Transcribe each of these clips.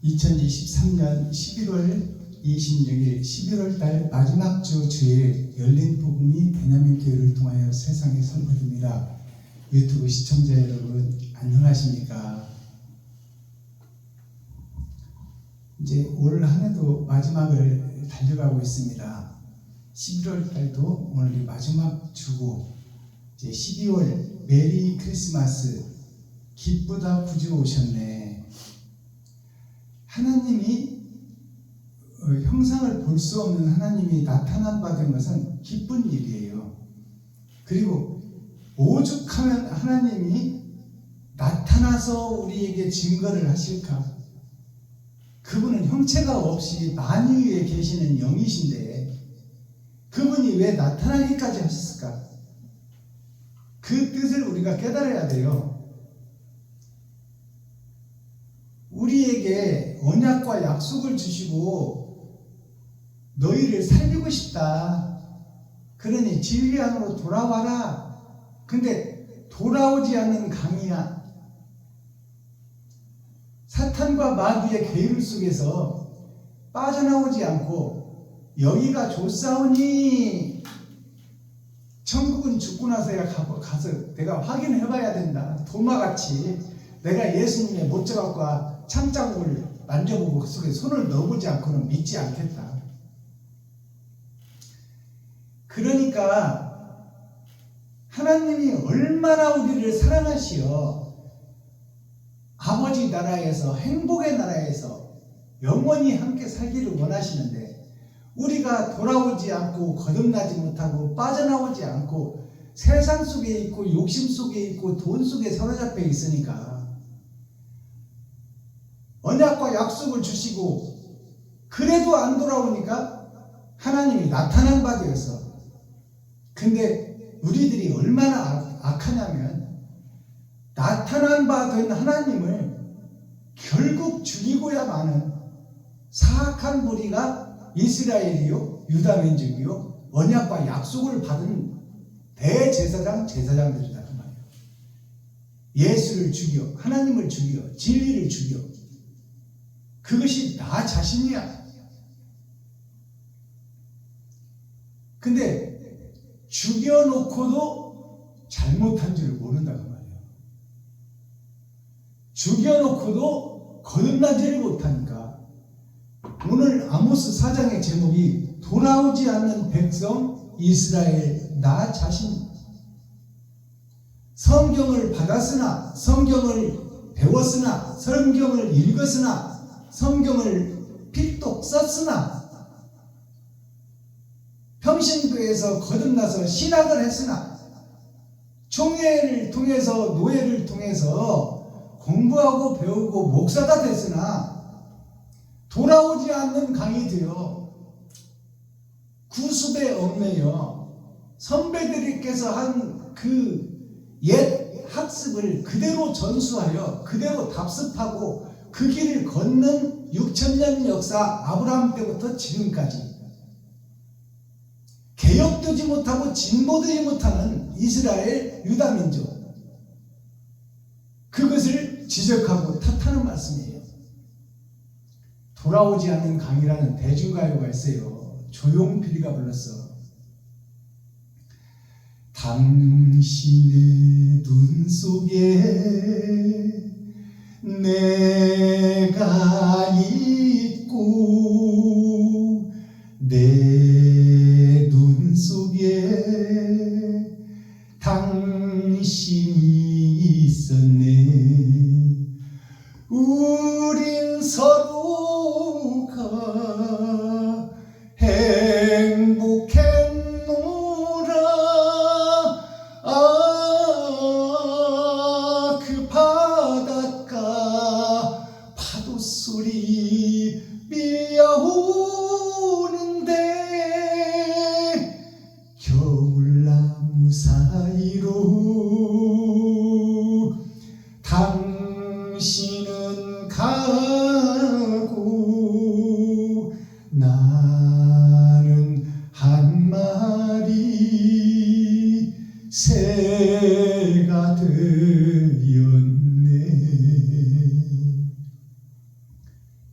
2023년 11월 26일 11월 달 마지막 주 주일 열린 복음이 베냐민 교회를 통하여 세상에 선포됩니다. 유튜브 시청자 여러분 안녕하십니까? 이제 올 한 해도 마지막을 달려가고 있습니다. 11월 달도 오늘이 마지막 주고 이제 12월 메리 크리스마스 기쁘다 구주 오셨네. 하나님이 형상을 볼 수 없는 하나님이 나타난 바 된 것은 기쁜 일이에요. 그리고 오죽하면 하나님이 나타나서 우리에게 증거를 하실까? 그분은 형체가 없이 만유 위에 계시는 영이신데 그분이 왜 나타나기까지 하셨을까? 그 뜻을 우리가 깨달아야 돼요. 우리에게 언약과 약속을 주시고 너희를 살리고 싶다. 그러니 진리 안으로 돌아와라. 근데 돌아오지 않는 강이야. 사탄과 마귀의 계율 속에서 빠져나오지 않고 여기가 좋사오니 천국은 죽고 나서야 가서 내가 확인해 봐야 된다. 도마같이 내가 예수님의 못자국과 창자국을 만져보고 그 속에 손을 넣어보지 않고는 믿지 않겠다. 그러니까 하나님이 얼마나 우리를 사랑하시어 아버지 나라에서 행복의 나라에서 영원히 함께 살기를 원하시는데 우리가 돌아오지 않고 거듭나지 못하고 빠져나오지 않고 세상 속에 있고 욕심 속에 있고 돈 속에 사로잡혀 있으니까 언약과 약속을 주시고 그래도 안 돌아오니까 하나님이 나타난 바 되었어. 근데 우리들이 얼마나 악하냐면 나타난 바 된 하나님을 결국 죽이고야 마는 사악한 무리가 이스라엘이요 유다 민족이요 언약과 약속을 받은 제사장들이다 그 말이에요. 예수를 죽여 하나님을 죽여 진리를 죽여 그것이 나 자신이야. 근데 죽여놓고도 잘못한 줄을 모른다 그 말이에요. 죽여놓고도 거듭나지를 못하니까 오늘 아모스 4장의 제목이 돌아오지 않는 백성 이스라엘 나 자신. 성경을 받았으나 성경을 배웠으나 성경을 읽었으나 성경을 필독 썼으나 평신교에서 거듭나서 신학을 했으나 총회를 통해서 노예를 통해서 공부하고 배우고 목사가 됐으나 돌아오지 않는 강이 되어 구습에 얽매여 선배들께서 한 그 옛 학습을 그대로 전수하여 그대로 답습하고 그 길을 걷는 6,000년 역사 아브라함 때부터 지금까지 개혁되지 못하고 진보되지 못하는 이스라엘 유다 민족 그것을 지적하고 탓하는 말씀이에요. 돌아오지 않는 강이라는 대중가요가 있어요. 조용필이가 불렀어. 당신의 눈 속에 내가 있고 내 눈 속에 당신이 있었네. 우린 서로가 행복했노라. 그 바닷가 파도 속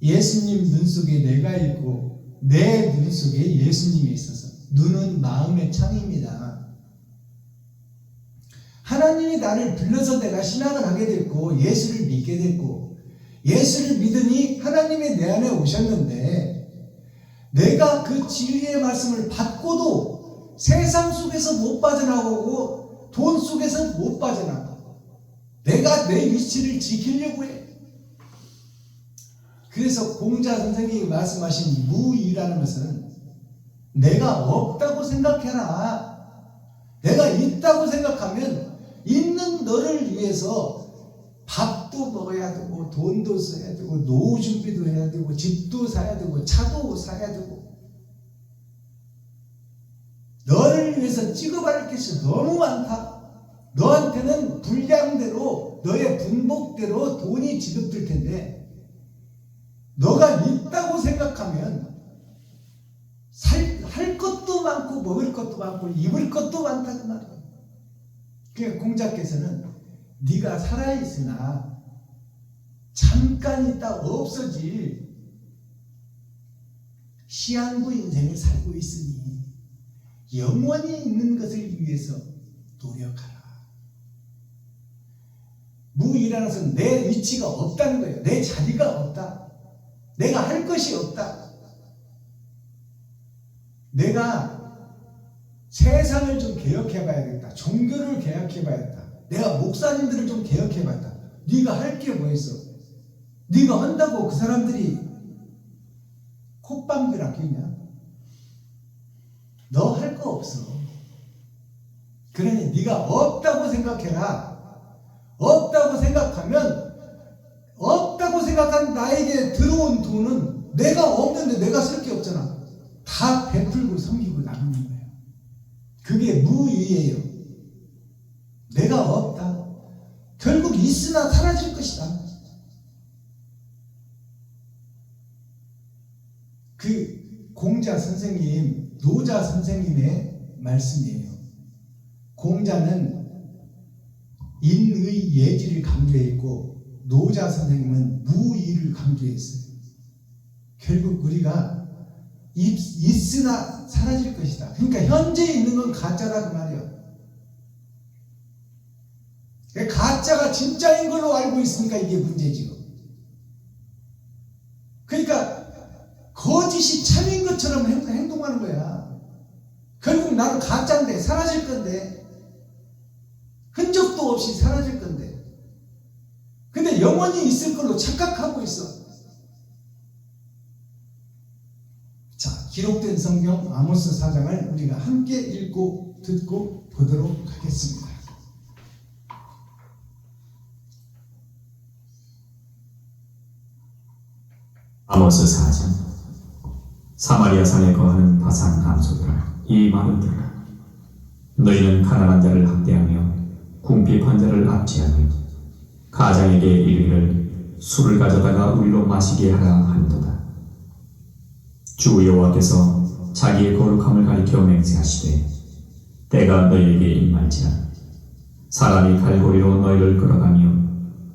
예수님 눈 속에 내가 있고 내 눈 속에 예수님이 있어서 눈은 마음의 창입니다. 하나님이 나를 불러서 내가 신앙을 하게 됐고 예수를 믿게 됐고 예수를 믿으니 하나님이 내 안에 오셨는데 내가 그 진리의 말씀을 받고도 세상 속에서 못 빠져나오고 돈 속에서 못 빠져나가고 내가 내 위치를 지키려고 해. 그래서 공자 선생님이 말씀하신 무의라는 것은 내가 없다고 생각해라. 내가 있다고 생각하면 있는 너를 위해서 밥도 먹어야 되고 돈도 써야 되고 노후 준비도 해야 되고 집도 사야 되고 차도 사야 되고 너를 위해서 찍어갈 것이 너무 많다. 너한테는 분량대로 너의 분복대로 돈이 지급될 텐데 너가 있다고 생각하면 할 것도 많고 먹을 것도 많고 입을 것도 많다는 말이에요. 그러니까 공자께서는 네가 살아있으나 잠깐 있다 없어질 시한부 인생을 살고 있으니 영원히 있는 것을 위해서 노력하라. 무의라는 것은 내 위치가 없다는 거예요. 내 자리가 없다. 내가 할 것이 없다. 내가 세상을 좀 개혁해봐야겠다. 종교를 개혁해봐야겠다. 내가 목사님들을 좀 개혁해봤다. 네가 할 게 뭐 있어? 네가 한다고 그 사람들이 콧방귀를 아끼냐? 너 할 거 없어. 그러니 네가 없다고 생각해라. 없다고 생각한 나에게 들어온 돈은 내가 없는데 내가 쓸 게 없잖아. 다 베풀고 섬기고 나누는 거예요. 그게 무의예요. 내가 없다. 결국 있으나 사라질 것이다. 그 공자 선생님, 노자 선생님의 말씀이에요. 공자는 인의 예지를 강조했고 노자 선생님은 무의를 강조했어요. 결국 우리가 있으나 사라질 것이다. 그러니까 현재 있는 건 가짜다 그 말이에요. 가짜가 진짜인 걸로 알고 있으니까 이게 문제지요. 그러니까 거짓이 참인 것처럼 행동하는 거야. 결국 나는 가짜인데 사라질 건데 흔적도 없이 사라질 건데 근데 영원히 있을 걸로 착각하고 있어. 자, 기록된 성경 아모스 4장을 우리가 함께 읽고 듣고 보도록 하겠습니다. 아모스 4장. 사마리아 산에 거하는 바산 감소들아, 이 말을 들으라. 너희는 가난한 자를 학대하며 궁핍한 자를 압제하며 가장에게 이르기를 술을 가져다가 우리로 마시게 하라 한도다. 주 여호와께서 자기의 거룩함을 가리켜 맹세하시되 때가 너희에게 임할지라. 사람이 갈고리로 너희를 끌어가며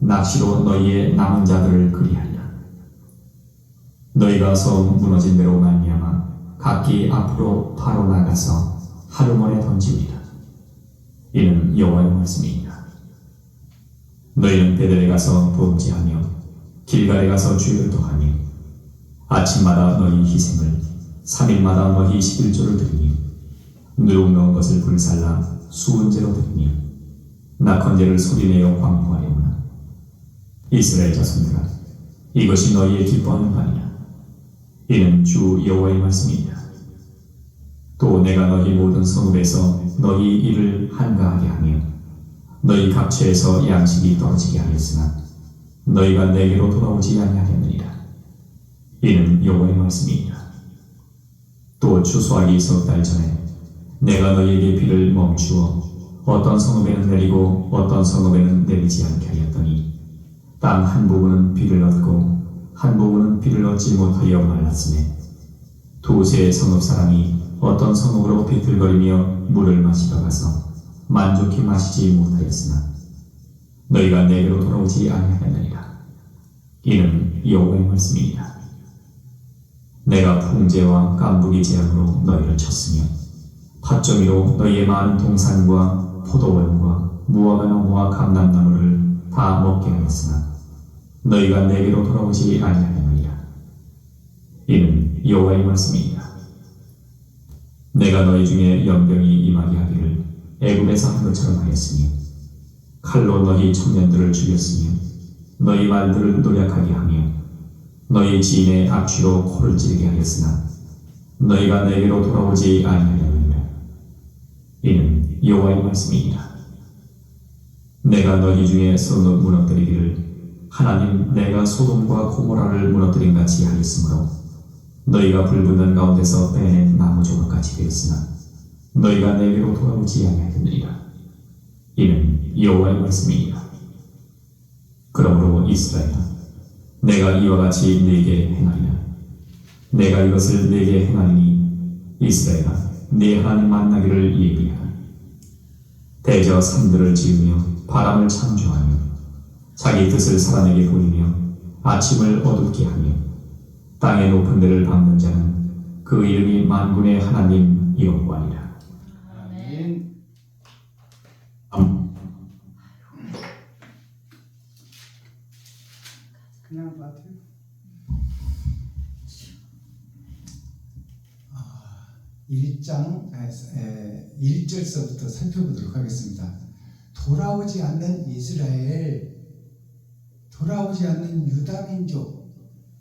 낚시로 너희의 남은 자들을 그리하리라. 너희가 성 무너진 대로 말미암아 각기 앞으로 바로 나가서 하루머에 던지리라. 이는 여호와의 말씀이니라. 너희는 베델에 가서 범죄하며 길갈에 가서 죄를 더하며 아침마다 너희 희생을 3일마다 너희 11조를 드리며 누룩 넣은 것을 불살라 수은제로 드리며 낙헌제를 소리내어 광포하려구나. 이스라엘 자손들아, 이것이 너희의 기뻐하는 바니라. 이는 주 여호와의 말씀이니라. 또 내가 너희 모든 성읍에서 너희 일을 한가하게 하며 너희 각처에서 양식이 떨어지게 하였으나 너희가 내게로 돌아오지 아니하겠느니라. 이는 여호와의 말씀이니라. 또 추수하기 석 달 전에 내가 너희에게 비를 멈추어 어떤 성읍에는 내리고 어떤 성읍에는 내리지 않게 하였더니 땅 한 부분은 비를 얻고 한 부분은 비를 얻지 못하여 말랐으며 두세 성읍 사람이 어떤 성읍으로 비틀거리며 물을 마시러 가서 만족히 마시지 못하였으나 너희가 내게로 돌아오지 아니하였느니라. 이는 여호와의 말씀이니라. 내가 풍제와 깐부기 재앙으로 너희를 쳤으며 팥종이로 너희의 많은 동산과 포도원과 무화과나무와 감람나무를 다 먹게 하였으나 너희가 내게로 돌아오지 아니하였느니라. 이는 여호와의 말씀이니라. 내가 너희 중에 연병이 임하게 하기를 애굽에서 한 것처럼 하였으며 칼로 너희 청년들을 죽였으며 너희 말들을 노략하게 하며 너희 지인의 악취로 코를 찌르게 하였으나 너희가 내게로 돌아오지 아니하였느니라. 이는 여호와의 말씀이니라. 내가 너희 중에 서로 무너뜨리기를 하나님 내가 소돔과 고모라를 무너뜨린 같이 하였으므로 너희가 불붙는 가운데서 빼낸 나무 조각같이 되었으나 너희가 내게로 돌아오지 아니하였느니라. 이는 여호와의 말씀이니라. 그러므로 이스라엘아, 내가 이와 같이 네게 행하리라. 내가 이것을 네게 행하리니 이스라엘아, 네 하나님 만나기를 예비하라. 대저 산들을 지으며 바람을 창조하며 자기 뜻을 살아내게 보이며 아침을 어둡게 하며 땅의 높은 데를 밟는 자는 그 이름이 만군의 하나님 여호와니라. 아멘. 그냥 봐도 1장 1절서부터 살펴보도록 하겠습니다. 돌아오지 않는 이스라엘, 돌아오지 않는 유다민족,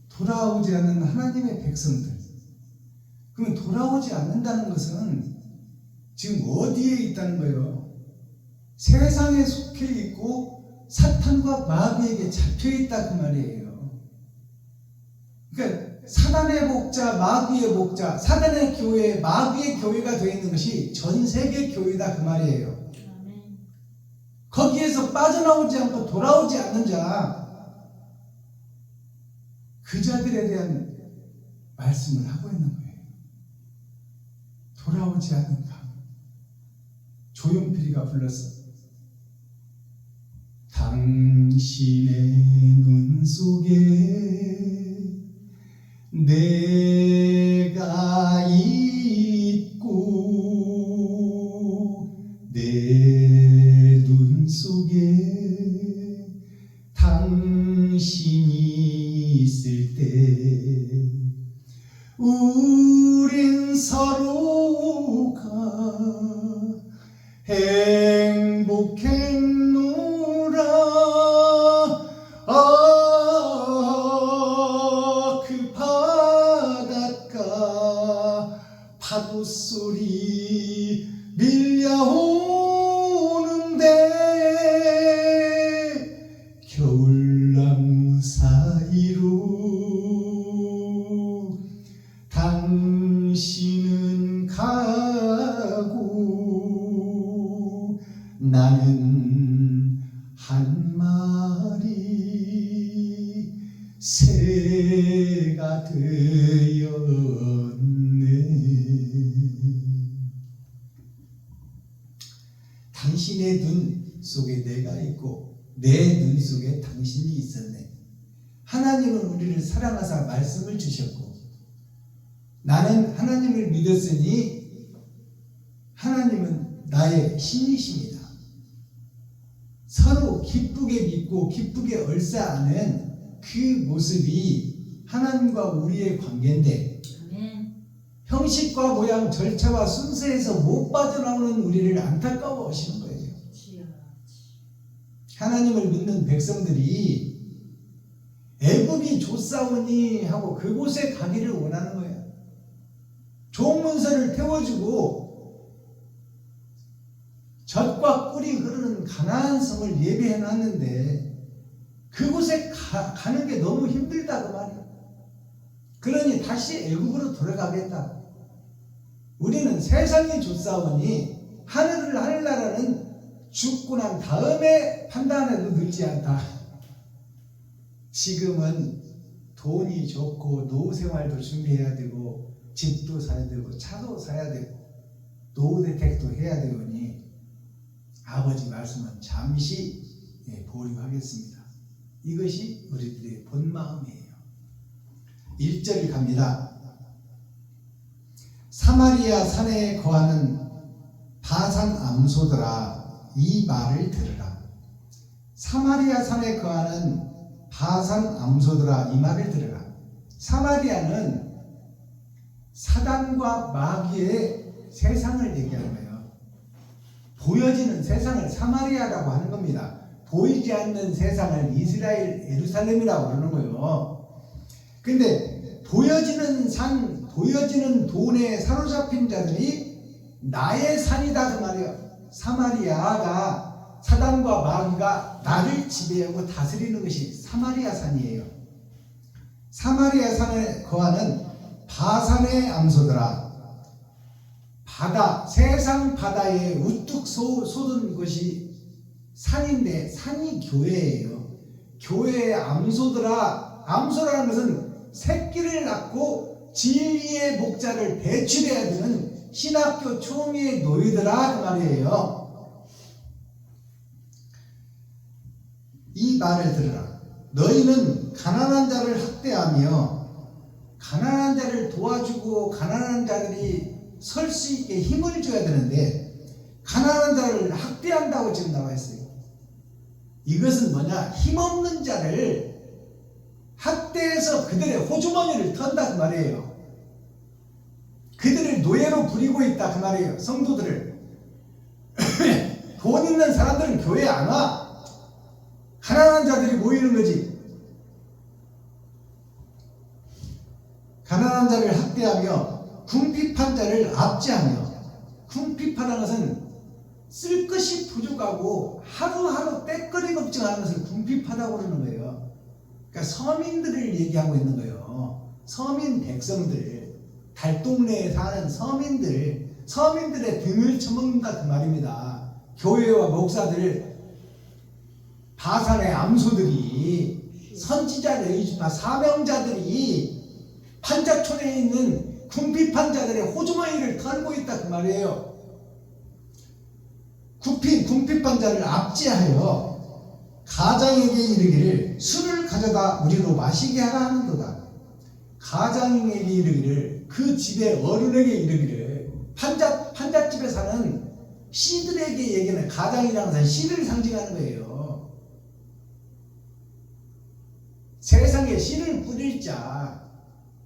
돌아오지 않는 하나님의 백성들. 그러면 돌아오지 않는다는 것은 지금 어디에 있다는 거예요? 세상에 속해 있고 사탄과 마귀에게 잡혀 있다 그 말이에요. 그러니까 사단의 목자, 마귀의 목자, 사단의 교회, 마귀의 교회가 되어 있는 것이 전 세계 교회다 그 말이에요. 거기에서 빠져나오지 않고 돌아오지 않는 자, 그 자들에 대한 말씀을 하고 있는 거예요. 돌아오지 않는가. 조용필이가 불렀어. 당신의 눈 속에 내가 있고 내 눈 속에 당신이 있을 때 우린 서로가 행복했노라. 그 바닷가 파도 소리 밀려오는데 겨울나무 사이로 당신은 가고 나는 한 마리 새가 되었네. 당신의 눈 속에 내가 있고 내 눈 속에 당신이 있었네. 하나님은 우리를 사랑하사 말씀을 주셨고 나는 하나님을 믿었으니 하나님은 나의 신이십니다. 서로 기쁘게 믿고 기쁘게 얼싸하는 그 모습이 하나님과 우리의 관계인데 형식과 모양, 절차와 순서에서 못 빠져나오는 우리를 안타까워 하시는 거예요. 하나님을 믿는 백성들이 애굽이 좋사오니 하고 그곳에 가기를 원하는 거예요. 좋은 문서를 태워주고 젖과 꿀이 흐르는 가나안 성을 예비해 놨는데 그곳에 가는 게 너무 힘들다 그 말이에요. 그러니 다시 애굽으로 돌아가겠다. 우리는 세상이 좋사오니 하늘나라는 죽고 난 다음에 판단해도 늦지 않다. 지금은 돈이 좋고 노후 생활도 준비해야 되고 집도 사야 되고 차도 사야 되고 노후 대책도 해야 되오니 아버지 말씀은 잠시 보류하겠습니다. 이것이 우리들의 본 마음이에요. 1절 갑니다. 사마리아 산에 거하는 바산 암소들아 이 말을 들으라. 사마리아 산에 거하는 바산 암소들아 이 말을 들으라. 사마리아는 사단과 마귀의 세상을 얘기하는 거예요. 보여지는 세상을 사마리아라고 하는 겁니다. 보이지 않는 세상을 이스라엘 예루살렘이라고 그러는 거예요. 근데 보여지는 산, 보여지는 돈에 사로잡힌 자들이 나의 산이다 그 말이에요. 사마리아가 사단과 마귀가 나를 지배하고 다스리는 것이 사마리아 산이에요. 사마리아 산에 거하는 바산의 암소들아, 바다, 세상 바다에 우뚝 솟은 것이 산인데 산이 교회예요. 교회의 암소들아, 암소라는 것은 새끼를 낳고 진리의 목자를 배출해야 되는 신학교 총회의 노예들아 그 말이에요. 이 말을 들으라. 너희는 가난한 자를 학대하며 가난한 자를 도와주고 가난한 자들이 설 수 있게 힘을 줘야 되는데 가난한 자를 학대한다고 지금 나와 있어요. 이것은 뭐냐? 힘없는 자를 학대해서 그들의 호주머니를 턴다 그 말이에요. 그들을 노예로 부리고 있다 그 말이에요. 성도들을. 돈 있는 사람들은 교회에 안 와. 가난한 자들이 모이는 거지. 가난한 자를 학대하며 궁핍한 자를 압제하며, 궁핍하다는 것은 쓸 것이 부족하고 하루하루 때거리 걱정하는 것을 궁핍하다고 그러는 거예요. 그러니까 서민들을 얘기하고 있는 거예요. 서민 백성들, 달동네에 사는 서민들의 등을 쳐먹는다 그 말입니다. 교회와 목사들, 바산의 암소들이, 선지자들, 사명자들이 판자촌에 있는 궁핍한 자들의 호주머니를 털고 있다 그 말이에요. 궁핍한 자를 압제하여 가장에게 이르기를 술을 가져다 우리로 마시게 하라 하는도다. 가장에게 이르기를, 그 집의 어른에게 이르기를, 판잣집에 사는 씨들에게 얘기하는, 가장이라는 것은 씨를 상징하는 거예요. 세상에 씨를 뿌릴 자,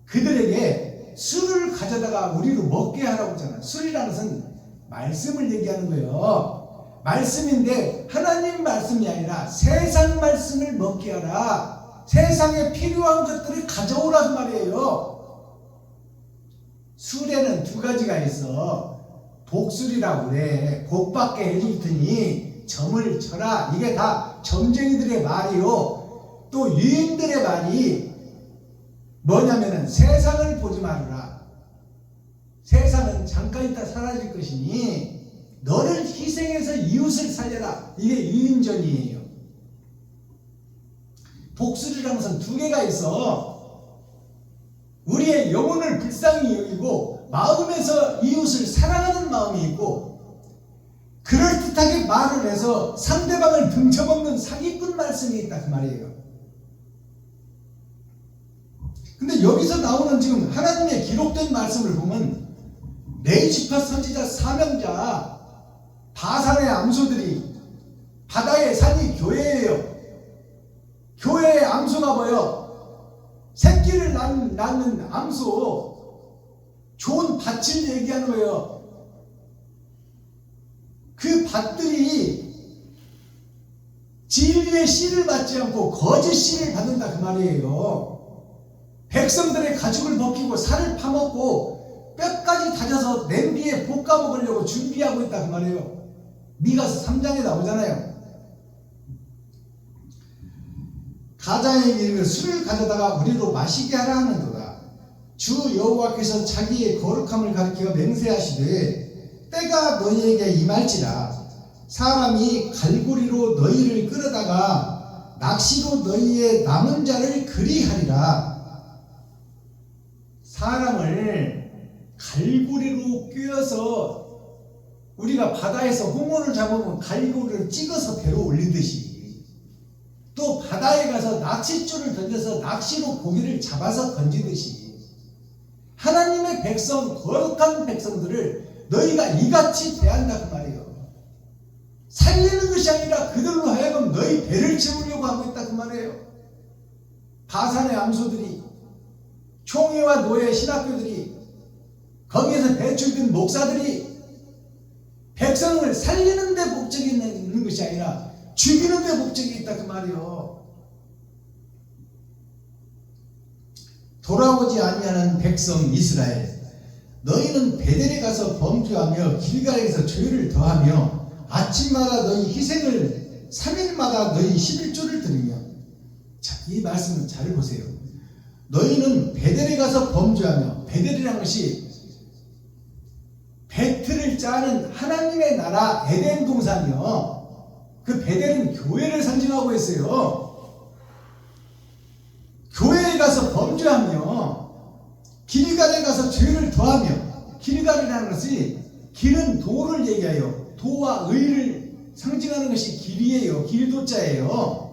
그들에게 술을 가져다가 우리로 먹게 하라고 하잖아요. 술이라는 것은 말씀을 얘기하는 거예요. 말씀인데 하나님 말씀이 아니라 세상 말씀을 먹게 하라. 세상에 필요한 것들을 가져오라는 말이에요. 술에는 두 가지가 있어. 복술이라고 그래. 복받게 해줄 테니 점을 쳐라. 이게 다 점쟁이들의 말이요. 또 유인들의 말이 뭐냐면은 세상을 보지 말아라. 세상은 잠깐 있다 사라질 것이니 너를 희생해서 이웃을 살려라. 이게 유인전이에요. 복술이라는 것은 두 개가 있어. 우리의 영혼을 불쌍히 여기고 마음에서 이웃을 사랑하는 마음이 있고, 그럴듯하게 말을 해서 상대방을 등쳐먹는 사기꾼 말씀이 있다 그 말이에요. 근데 여기서 나오는 지금 하나님의 기록된 말씀을 보면 레이지파 선지자, 사명자, 바산의 암소들이, 바다의 산이 교회예요. 교회의 암소가 뭐예요? 새끼를 낳는 암소, 좋은 밭을 얘기하는 거예요. 그 밭들이 진리의 씨를 받지 않고 거짓 씨를 받는다 그 말이에요. 백성들의 가죽을 벗기고 살을 파먹고 뼈까지 다져서 냄비에 볶아 먹으려고 준비하고 있다 그 말이에요. 미가서 3장에 나오잖아요. 가장에게 이르기를 술을 가져다가 우리로 마시게 하라 하는도다. 주 여호와께서 자기의 거룩함을 가리켜 맹세하시되 때가 너희에게 임할지라. 사람이 갈고리로 너희를 끌어다가 낚시로 너희의 남은 자를 그리하리라. 사람을 갈고리로 꿰어서, 우리가 바다에서 홍어를 잡으면 갈고리를 찍어서 배로 올리듯이, 또 바다에 가서 낚싯줄을 던져서 낚시로 고기를 잡아서 던지듯이, 하나님의 백성, 거룩한 백성들을 너희가 이같이 대한다 그 말이에요. 살리는 것이 아니라 그들로 하여금 너희 배를 채우려고 하고 있다 그 말이에요. 바산의 암소들이, 총회와 노예 신학교들이, 거기에서 배출된 목사들이 백성을 살리는 데 목적이 있는 것이 아니라 죽이는 데 목적이 있다 그 말이요. 돌아오지 아니하는 백성 이스라엘, 너희는 베델에 가서 범죄하며 길갈에서 죄를 더하며 아침마다 너희 희생을 3일마다 너희 11조를 드리며. 자, 이 말씀을 잘 보세요. 너희는 베델에 가서 범죄하며, 베델이라는 것이 배틀을 짜는 하나님의 나라 에덴 동산이요. 그 베델은 교회를 상징하고 있어요. 교회에 가서 범죄하며 길갈에 가서 죄를 더하며. 길갈이라는 것이, 길은 도를 얘기해요. 도와 의를 상징하는 것이 길이에요. 길도자예요.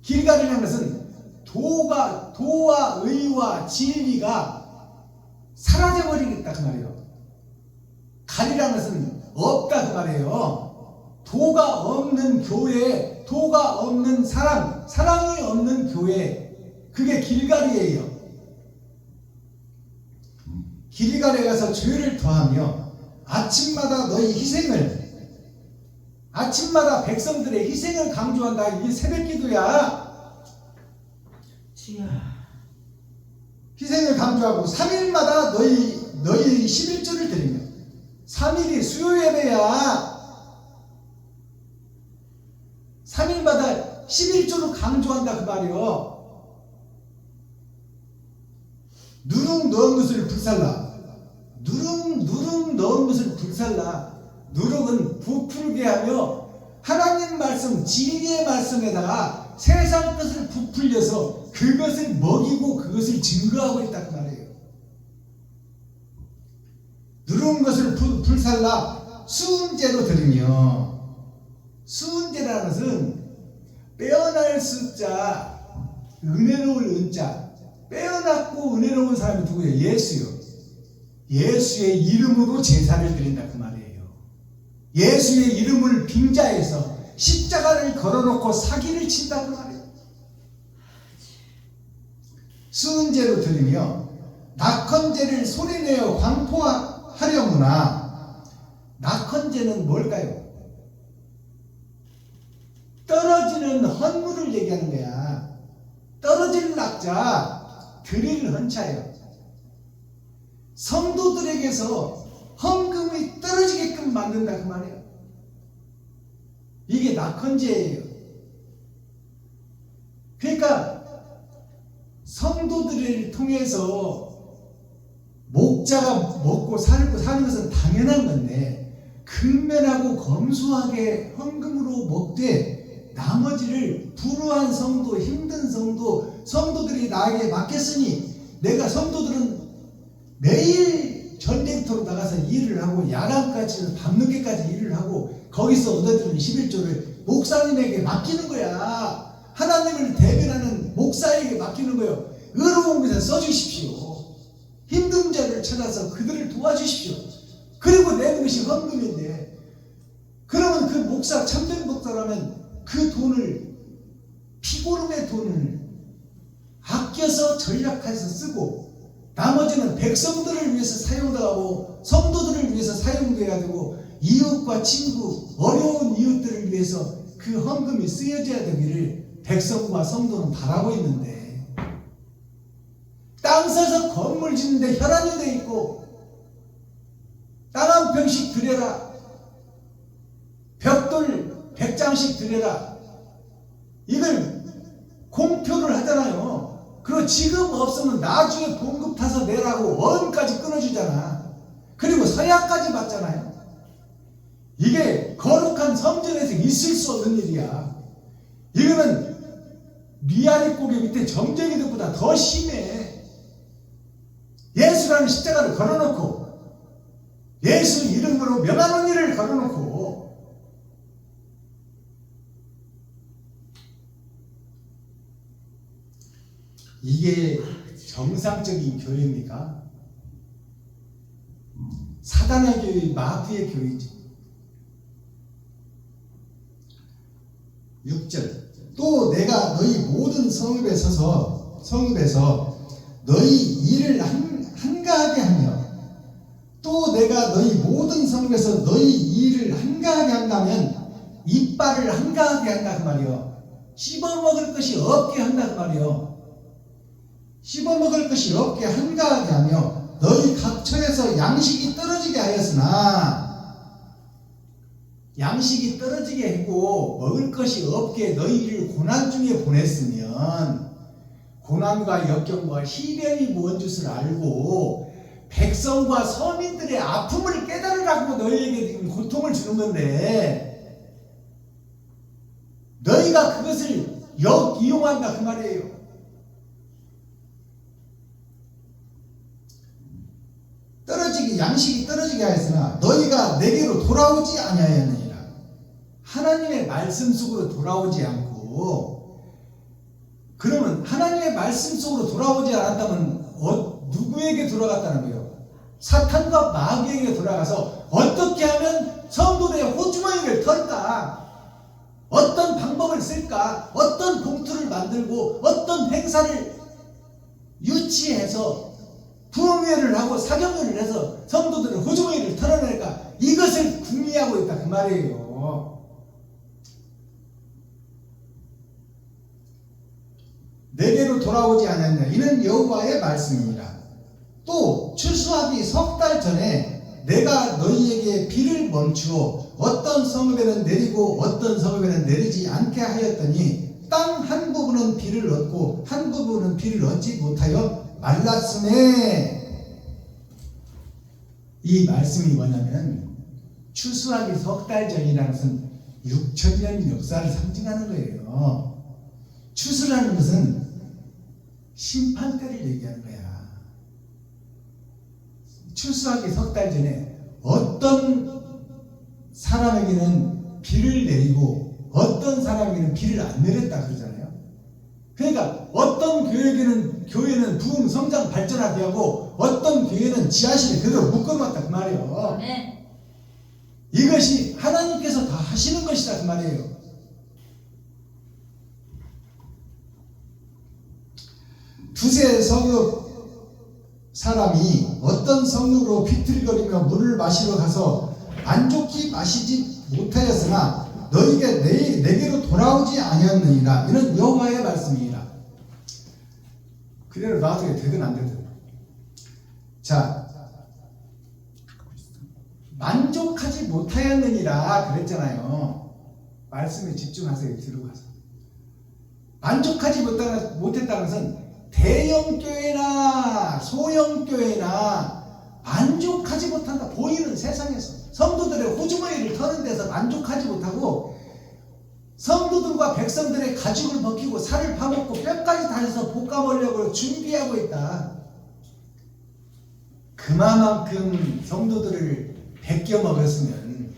길갈이라는 것은 도와 의와 진리가 사라져버리겠다 그 말이에요. 갈이라는 것은 없다 그 말이에요. 도가 없는 교회, 도가 없는 사랑, 사랑이 없는 교회, 그게 길갈이에요. 길갈에 가서 죄를 더하며 아침마다 너희 희생을, 아침마다 백성들의 희생을 강조한다. 이게 새벽기도야. 희생을 강조하고 3일마다 너희 11조를 드리며. 3일이 수요예배야. 3일마다 11조를 강조한다 그 말이요. 누룩 넣은 것을 불살라. 누룩 넣은 것을 불살라. 누룩은 부풀게 하며 하나님 말씀, 진리의 말씀에다가 세상 것을 부풀려서 그것을 먹이고 그것을 증거하고 있다 그 말이에요. 누룩 것을 불살라 수은제로 드리며. 수은제라는 것은 빼어날 수자, 은혜로울 은자, 빼어났고 은혜로운 사람이 누구예요? 예수요. 예수의 이름으로 제사를 드린다 그 말이에요. 예수의 이름을 빙자해서 십자가를 걸어놓고 사기를 친다 그 말이에요. 수은제로 드리며 낙헌제를 소리내어 광포하려무나. 낙헌제는 뭘까요? 떨어지는 헌물을 얘기하는 거야. 떨어질 낙자, 드릴 헌차예요. 성도들에게서 헌금이 떨어지게끔 만든다 그 말이에요. 이게 낙헌제예요. 그러니까 성도들을 통해서 목자가 먹고 사는 것은 당연한 건데, 근면하고 검소하게 헌금으로 먹되 나머지를 불우한 성도, 힘든 성도들이 나에게 맡겼으니, 내가 성도들은 매일 전쟁터로 나가서 일을 하고 야간까지 밤늦게까지 일을 하고 거기서 얻어지는 11조를 목사님에게 맡기는 거야. 하나님을 대변하는 목사에게 맡기는 거예요. 의로운 것에 써주십시오. 힘든 자를 찾아서 그들을 도와주십시오. 그리고 내는 것이 헌금인데, 그러면 그 목사, 참된 목사라면 그 돈을, 피고름의 돈을 아껴서 전략해서 쓰고 나머지는 백성들을 위해서 사용하고 성도들을 위해서 사용돼야 되고 이웃과 친구, 어려운 이웃들을 위해서 그 헌금이 쓰여져야 되기를 백성과 성도는 바라고 있는데, 땅 사서 건물 짓는데 혈안이 돼 있고 땅 한 평씩 드려라, 벽돌 100장씩 드려라, 이걸 공표를 하잖아요. 그리고 지금 없으면 나중에 봉급 타서 내라고 원까지 끊어주잖아. 그리고 서약까지 받잖아요. 이게 거룩한 성전에서 있을 수 없는 일이야. 이거는 미아리 고개 밑에 점쟁이들보다 더 심해. 예수라는 십자가를 걸어놓고 예수 이름으로 명하는 일을 걸어놓고 이게 정상적인 교회입니까? 사단의 교회, 마귀의 교회지. 6절 또 내가 너희 모든 성읍에서 너희 일을 한가하게 하며 또 내가 너희 모든 성읍에서 너희 일을 한가하게 한다면 이빨을 한가하게 한다 그 말이요. 씹어먹을 것이 없게 한다 그 말이요. 씹어먹을 것이 없게 한가하게 하며 너희 각처에서 양식이 떨어지게 하였으나 양식이 떨어지게 하고 먹을 것이 없게 너희를 고난 중에 보냈으면 고난과 역경과 시련이 무언 줄을 알고 백성과 서민들의 아픔을 깨달으라고 너희에게 지금 고통을 주는 건데 너희가 그것을 역이용한다 그 말이에요. 양식이 떨어지게 하였으나 너희가 내게로 돌아오지 아니하였느니라. 하나님의 말씀 속으로 돌아오지 않고, 그러면 하나님의 말씀 속으로 돌아오지 않았다면 누구에게 돌아갔다는 거예요? 사탄과 마귀에게 돌아가서 어떻게 하면 성도들의 호주머니를 털까? 어떤 방법을 쓸까? 어떤 봉투를 만들고 어떤 행사를 유치해서 부흥회를 하고 사경회를 해서 성도들의 호주머니를 털어낼까? 이것을 궁리하고 있다 그 말이에요. 내게로 돌아오지 않았냐 이는 여호와의 말씀이니라. 또 추수하기 석 달 전에 내가 너희에게 비를 멈추어 어떤 성읍에는 내리고 어떤 성읍에는 내리지 않게 하였더니 땅 한 부분은 비를 얻고 한 부분은 비를 얻지 못하여 말랐음에, 이 말씀이 뭐냐면 추수하기 석 달 전이라는 것은 6,000년 역사를 상징하는 거예요. 추수라는 것은 심판때를 얘기하는 거야. 추수하기 석 달 전에 어떤 사람에게는 비를 내리고 어떤 사람에게는 비를 안 내렸다 그러잖아요. 그러니까 어떤 교회는 부흥 성장 발전하게 하고 어떤 교회는 지하실에 그대로 묶어놨다 그 말이에요. 네. 이것이 하나님께서 다 하시는 것이다 그 말이에요. 두세 성읍 사람이 어떤 성읍으로 비틀거리며 물을 마시러 가서 만족히 마시지 못하였으나 너희가 내게로 돌아오지 아니었느니라. 이는 여호와의 말씀이니라. 그대로 놔두게 되든 안 되든. 자, 만족하지 못하였느니라 그랬잖아요. 말씀에 집중하세요. 뒤로 가서. 만족하지 못했다는 것은 대형교회나 소형교회나 만족하지 못한다. 보이는 세상에서 성도들의 호주머니를 터는 데서 만족하지 못하고 성도들과 백성들의 가죽을 벗기고 살을 파먹고 뼈까지 다려서 볶아먹으려고 준비하고 있다. 그만큼 성도들을 베껴 먹었으면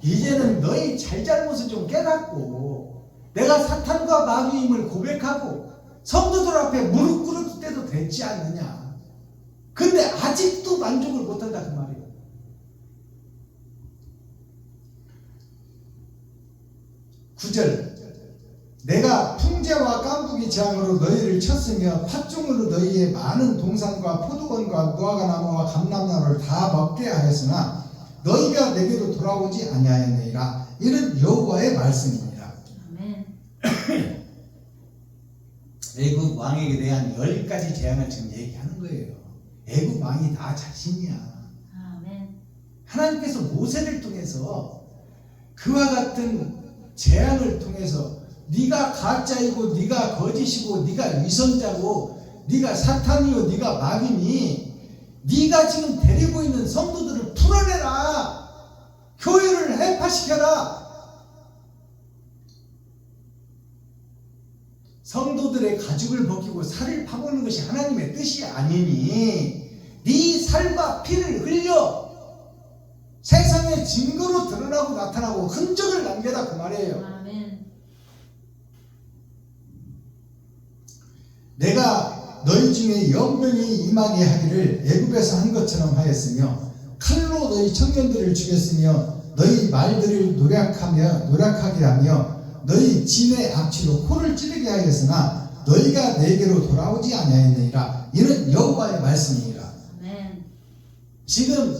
이제는 너희 잘잘못을 좀 깨닫고 내가 사탄과 마귀임을 고백하고 성도들 앞에 무릎 꿇을 때도 됐지 않느냐. 근데 아직도 만족을 못한다 그 말이에요. 구절 내가 풍제와 깐부기 재앙으로 너희를 쳤으며 팥종으로 너희의 많은 동산과 포도원과 무화과 나무와 감람나무를 다 먹게 하였으나 너희가 내게로 돌아오지 아니하였느니라. 이는 여호와의 말씀입니다. 아멘. 애국 왕에게 대한 10가지 재앙을 지금 얘기하는 거예요. 애국 왕이 다 자신이야. 아멘. 하나님께서 모세를 통해서 그와 같은 재앙을 통해서 네가 가짜이고 네가 거짓이고 네가 위선자고 네가 사탄이요 네가 마귀니 네가 지금 데리고 있는 성도들을 풀어내라. 교회를 해파시켜라. 성도들의 가죽을 벗기고 살을 파먹는 것이 하나님의 뜻이 아니니 네 살과 피를 흘려 세상의 증거로 드러나고 나타나고 흔적을 남겨라 그 말이에요. 아멘. 내가 너희 중에 연병이 임하게 하기를 애굽에서 한 것처럼 하였으며 칼로 너희 청년들을 죽였으며 너희 말들을 노력하게 하며 너희 진의 악취로 코를 찌르게 하였으나 너희가 내게로 돌아오지 아니하였느니라. 이는 여호와의 말씀이니라. 아멘. 지금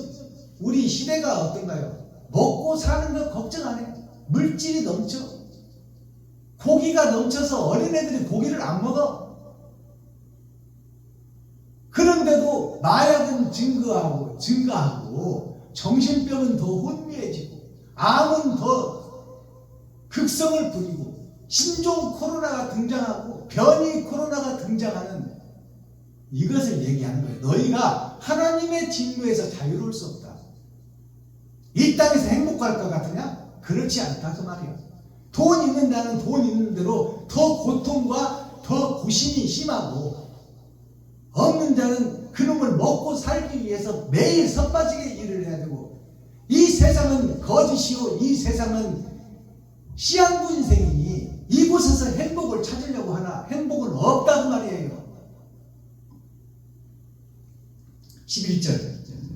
우리 시대가 어떤가요? 먹고 사는 거 걱정 안 해. 물질이 넘쳐. 고기가 넘쳐서 어린애들이 고기를 안 먹어. 그런데도 마약은 증가하고 정신병은 더 혼미해지고 암은 더 극성을 부리고 신종 코로나가 등장하고 변이 코로나가 등장하는 이것을 얘기하는 거예요. 너희가 하나님의 진노에서 자유로울 수 없다. 이 땅에서 행복할 것 같으냐? 그렇지 않다 그 말이야. 돈 있는 자는 돈 있는 대로 더 고통과 더 고심이 심하고 없는 자는 그놈을 먹고 살기 위해서 매일 섭빠지게 일을 해야 되고 이 세상은 거짓이요 이 세상은 시한부 인생이니 이곳에서 행복을 찾으려고 하나 행복은 없다고 말이에요. 11절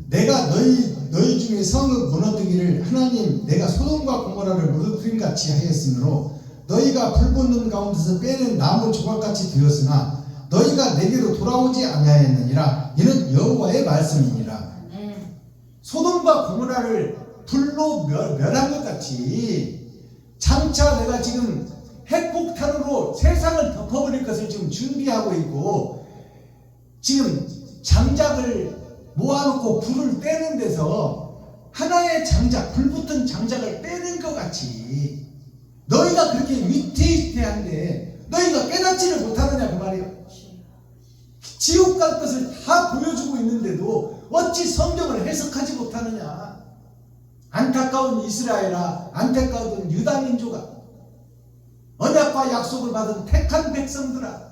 내가 너희 중에 성을 무너뜨기를 하나님 내가 소돔과 고모라를 무너뜨린 같이 하였으므로 너희가 불 붙는 가운데서 빼낸 나무 조각같이 되었으나 너희가 내게로 돌아오지 아니하였느니라. 이는 여호와의 말씀이니라. 소돔과 고모라를 불로 멸한 것 같이 장차 내가 지금 핵폭탄으로 세상을 덮어버릴 것을 지금 준비하고 있고 지금 장작을 모아놓고 불을 떼는 데서 하나의 장작, 불붙은 장작을 떼는 것 같이 너희가 그렇게 위태위태한데 너희가 깨닫지를 못하느냐 그 말이에요. 지옥 갈 것을 다 보여주고 있는데도 어찌 성경을 해석하지 못하느냐. 안타까운 이스라엘아, 안타까운 유다 민족아, 언약과 약속을 받은 택한 백성들아,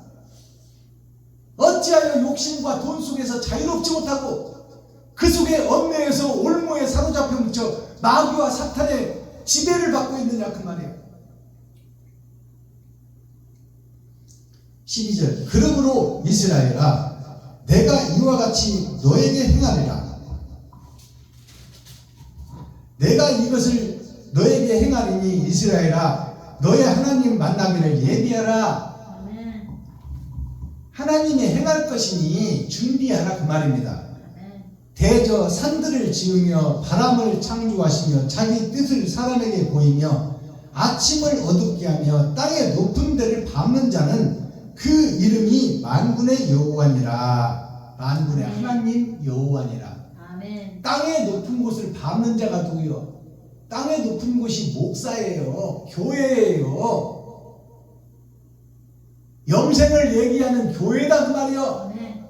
어찌하여 욕심과 돈 속에서 자유롭지 못하고 그 속에 얽매여서 올무에 사로잡혀 뭉쳐 마귀와 사탄의 지배를 받고 있느냐 그 말이에요. 12절 그러므로 이스라엘아 내가 이와 같이 너에게 행하리라. 내가 이것을 너에게 행하리니 이스라엘아 너의 하나님 만나기를 예비하라. 아멘. 하나님이 행할 것이니 준비하라 그 말입니다. 아멘. 대저 산들을 지으며 바람을 창조하시며 자기 뜻을 사람에게 보이며 아침을 어둡게 하며 땅의 높은 데를 밟는 자는 그 이름이 만군의 여호와니라. 만군의 하나님 여호와니라. 아멘. 땅의 높은 곳을 밟는 자가 누구요? 땅의 높은 곳이 목사예요. 교회예요. 영생을 얘기하는 교회다 그 말이요. 아멘.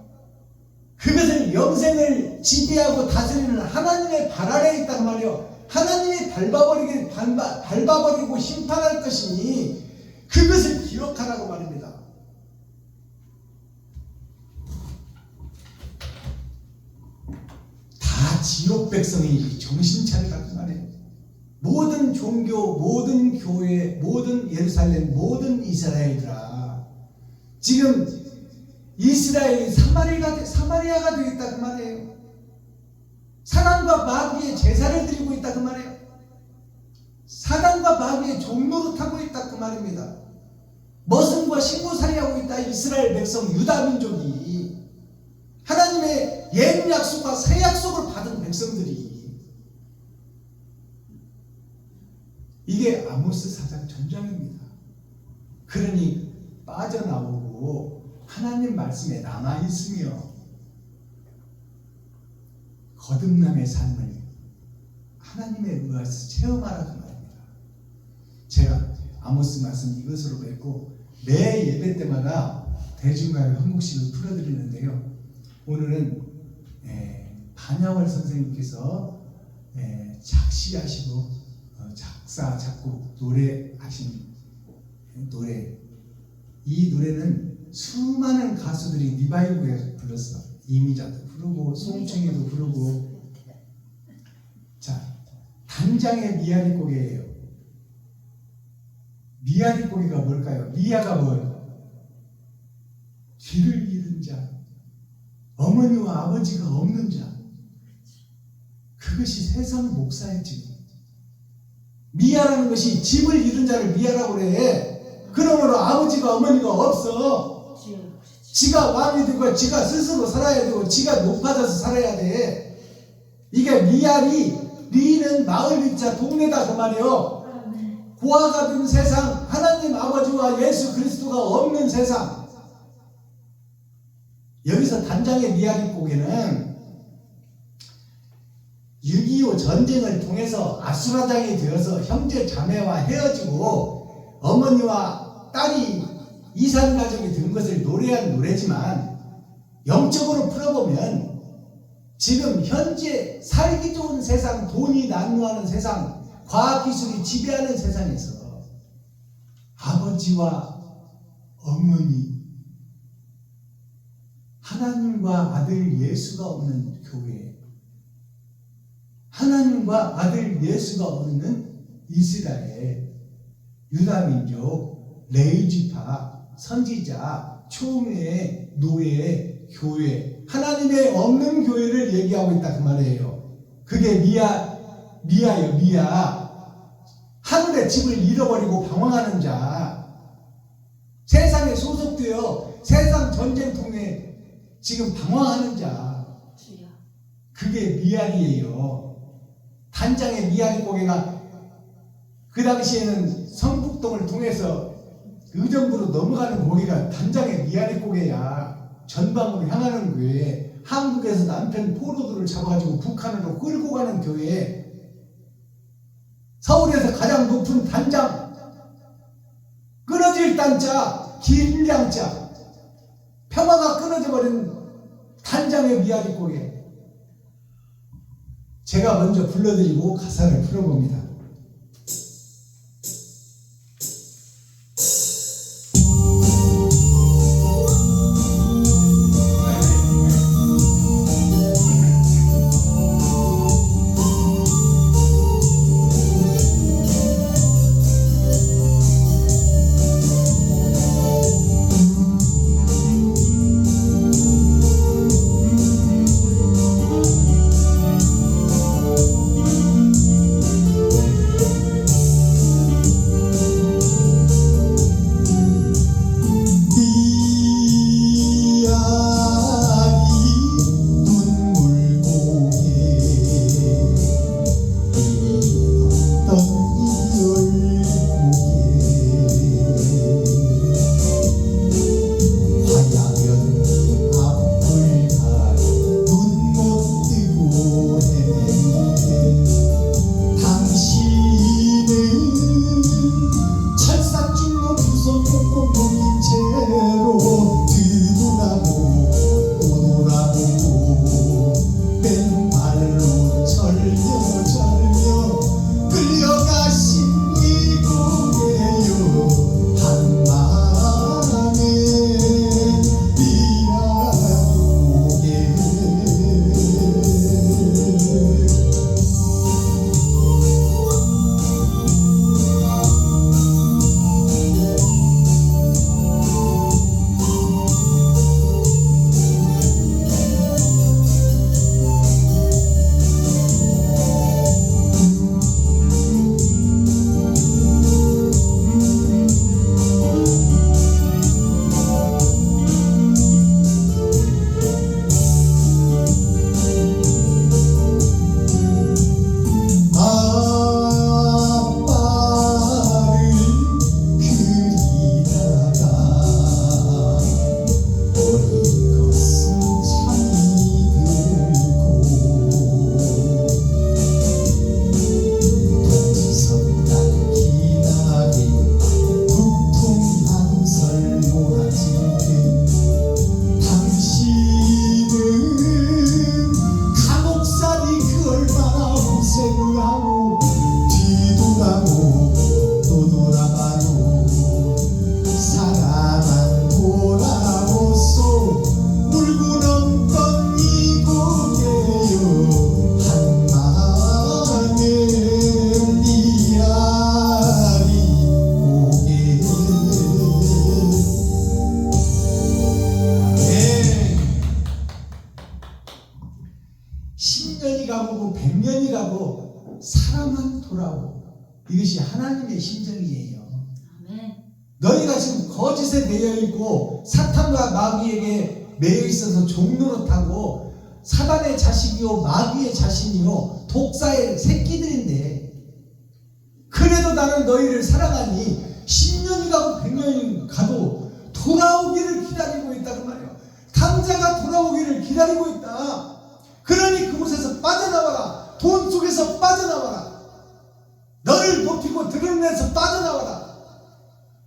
그것을 영생을 지배하고 다스리는 하나님의 발 아래에 있단 말이요. 하나님이 밟아버리고 심판할 것이니 그것을 기억하라고 말입니다. 다 지옥 백성이 정신 차리라고 말해요. 모든 종교, 모든 교회, 모든 예루살렘, 모든 이스라엘들아 지금 이스라엘이 사마리아가 되겠다 그 말이에요. 사단과 마귀의 제사를 드리고 있다 그 말이에요. 사단과 마귀의 종로로 타고 있다 그 말입니다. 머슴과 신고살이하고 있다 이스라엘 백성 유다 민족이. 하나님의 옛 약속과 새 약속을 받은 백성들이. 이게 아모스 4장 전장입니다. 그러니 빠져나오고 하나님 말씀에 남아있으며 거듭남의 삶을 하나님에 의해서 체험하라 그 말입니다. 제가 아모스 말씀 이것으로 맺고 매 예배 때마다 대중가요 한 곡씩을 풀어드리는데요. 오늘은 반야월 선생님께서 작시하시고 작사, 작곡, 노래하신 노래. 이 노래는 수많은 가수들이 리바이브에 불렀어. 이미자도 부르고 송충이도 부르고. 자, 단장의 미아리 고개예요. 미아리 고개가 뭘까요? 미아가 뭐예요? 뒤를 잃은 자, 어머니와 아버지가 없는 자, 그것이 세상 목사의 집. 미아라는 것이 집을 잃은 자를 미아라고 그래. 그러므로 아버지가 어머니가 없어. 주여. 지가 왕이 되고 지가 스스로 살아야 되고 지가 높아져서 살아야 돼. 이게 미아리, 리는 마을 리자 동네다 그 말이요. 아멘. 고아가 된 세상, 하나님 아버지와 예수 그리스도가 없는 세상. 여기서 단장의 미아리 고개는 6.25 전쟁을 통해서 아수라장이 되어서 형제 자매와 헤어지고 어머니와 딸이 이산 가족이 된 것을 노래한 노래지만, 영적으로 풀어보면 지금 현재 살기 좋은 세상, 돈이 난무하는 세상, 과학기술이 지배하는 세상에서 아버지와 어머니, 하나님과 아들 예수가 없는 교회, 하나님과 아들 예수가 없는 이스라엘, 유다민족, 레위지파, 선지자, 총회, 노예, 교회, 하나님의 없는 교회를 얘기하고 있다 그 말이에요. 그게 미아예요. 미아. 하늘의 집을 잃어버리고 방황하는 자, 세상에 소속되어 세상 전쟁통에 지금 방황하는 자, 주여. 그게 미아리예요. 단장의 미아리 고개가 그 당시에는 성북동을 통해서 의정부로 넘어가는 고개가 단장의 미아리 고개야. 전방으로 향하는 교회, 한국에서 남편 포로들을 잡아가지고 북한으로 끌고 가는 교회, 서울에서 가장 높은 단장, 끊어질 단자, 길량자, 평화가 끊어져 버린 단장의 미아리 고개. 제가 먼저 불러드리고 가사를 풀어봅니다. 돌아오. 이것이 하나님의 심정이에요. 아멘. 너희가 지금 거짓에 대여 있고 사탄과 마귀에게 매여 있어서 종노릇하고 사단의 자식이요 마귀의 자신이요 독사의 새끼들인데, 그래도 나는 너희를 사랑하니 10년이 가고 100년이 가도 돌아오기를 기다리고 있다 그 말이에요. 강자가 돌아오기를 기다리고 있다. 그러니 그곳에서 빠져나와라. 돈 속에서 빠져나와라. 너를 높이고 드러내서 빠져나와라.